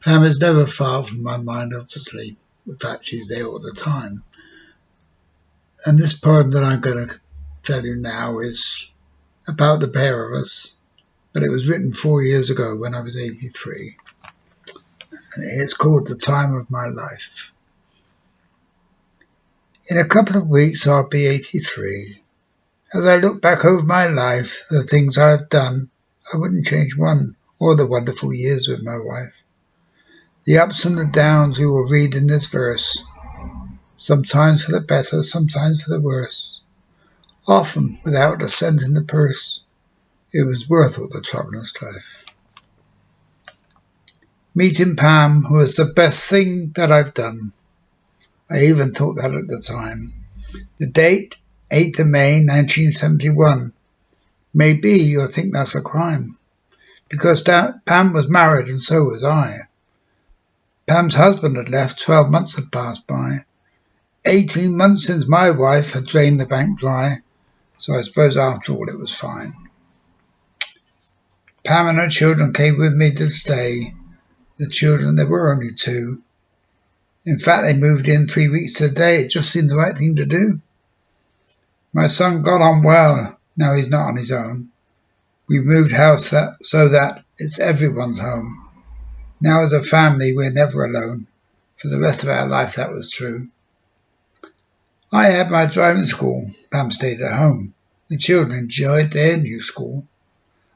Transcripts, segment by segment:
Pam is never far from my mind, obviously. In fact, she's there all the time. And this poem that I'm going to tell you now is about the pair of us, but it was written 4 years ago when I was 83. And it's called The Time of My Life. In a couple of weeks I'll be 83. As I look back over my life, the things I've done, I wouldn't change one, or the wonderful years with my wife. The ups and the downs we will read in this verse, sometimes for the better, sometimes for the worse. Often without a cent in the purse, it was worth all the trouble and strife. Meeting Pam was the best thing that I've done. I even thought that at the time. The date, 8th of May 1971. Maybe you'll think that's a crime, because Pam was married and so was I. Pam's husband had left, 12 months had passed by. 18 months since my wife had drained the bank dry, so I suppose after all it was fine. Pam and her children came with me to stay. The children, there were only 2. In fact, they moved in 3 weeks today. It just seemed the right thing to do. My son got on well. Now he's not on his own. We've moved house so that it's everyone's home. Now as a family, we're never alone. For the rest of our life, that was true. I had my driving school. Pam stayed at home. The children enjoyed their new school.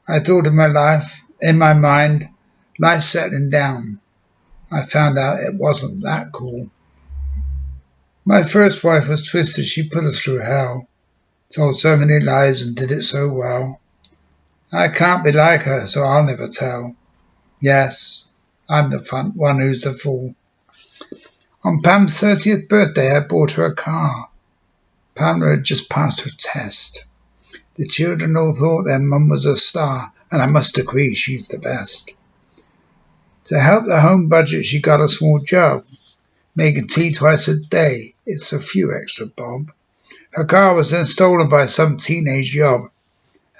I thought of my life, in my mind, life settling down. I found out it wasn't that cool. My first wife was twisted. She put us through hell. Told so many lies and did it so well. I can't be like her, so I'll never tell. Yes, I'm the one who's the fool. On Pam's 30th birthday, I bought her a car. Pamela had just passed her test. The children all thought their mum was a star, and I must agree she's the best. To help the home budget, she got a small job, making tea twice a day. It's a few extra bob. Her car was then stolen by some teenage yob.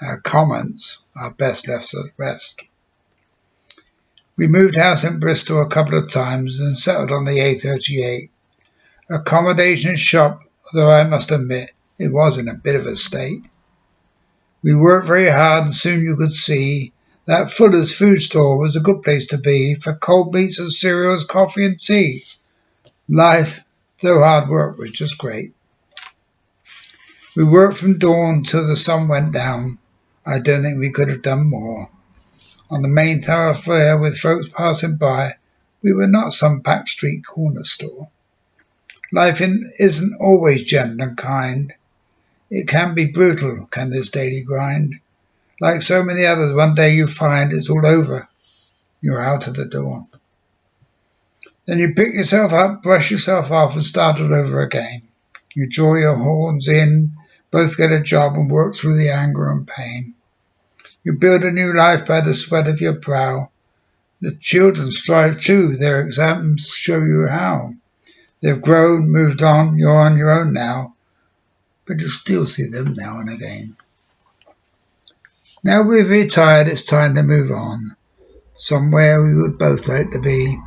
Our comments are best left at rest. We moved house in Bristol a couple of times and settled on the A38. Accommodation shop, although I must admit it was in a bit of a state. We worked very hard and soon you could see that Fuller's food store was a good place to be for cold meats and cereals, coffee and tea. Life, though hard work, was just great. We worked from dawn till the sun went down. I don't think we could have done more. On the main thoroughfare with folks passing by, we were not some backstreet corner store. Life isn't always gentle and kind. It can be brutal, can this daily grind. Like so many others, one day you find it's all over. You're out of the door. Then you pick yourself up, brush yourself off and start all over again. You draw your horns in, both get a job and work through the anger and pain. You build a new life by the sweat of your brow. The children strive too, their exams show you how. They've grown, moved on, you're on your own now, but you'll still see them now and again. Now we've retired, it's time to move on. Somewhere we would both like to be.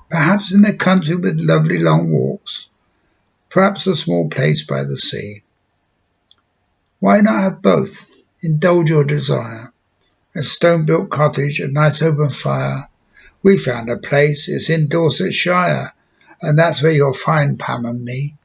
Perhaps in the country with lovely long walks. Perhaps a small place by the sea. Why not have both? Indulge your desire. A stone-built cottage, a nice open fire. We found a place, it's in Dorsetshire, and that's where you'll find Pam and me.